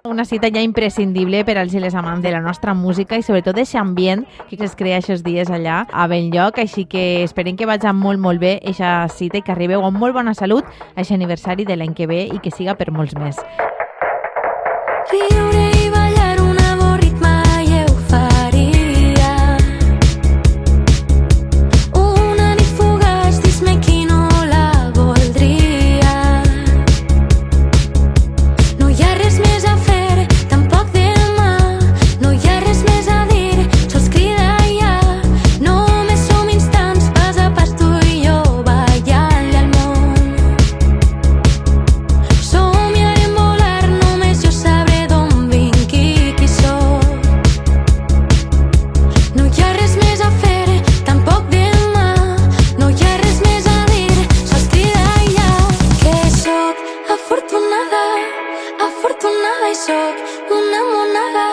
Una cita ja imprescindible per als i les amants de la nostra música i sobretot d'aquest ambient que es crea aquests dies allà a Benlloc, així que esperem que vagi molt bé aquesta cita i que arribeu amb molt bona salut a aquest aniversari de l'any que ve i que siga per molts més. Riure i ballar un bon ritme i eufaria. Una nit fugaç, dis-me qui no la voldria. No hi ha res més a fer, tampoc demà. No hi ha res més a dir, sols cridar ja. Només som instants, pas a pas tu i jo, ballant-li al món. Somiarem volar, només jo sabré d'on vinc i qui soc. No hi ha res més a fer, tampoc demà. No hi ha res més a dir, sols cridar ja. Que soc afortunada, afortunada i soc una monada,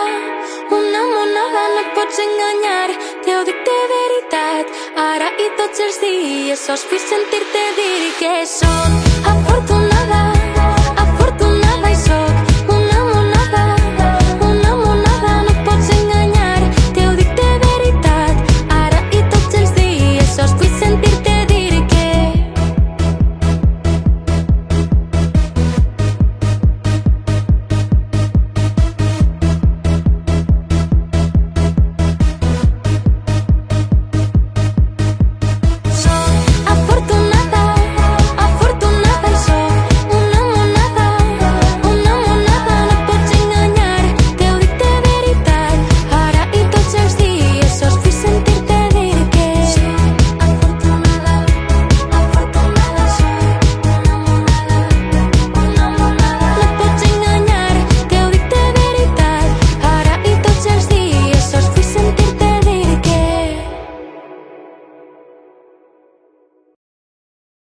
una monada. No et pots enganyar, t'ho dic de veritat. Ara i tots els dies sols vull sentir-te dir que soc afortunada.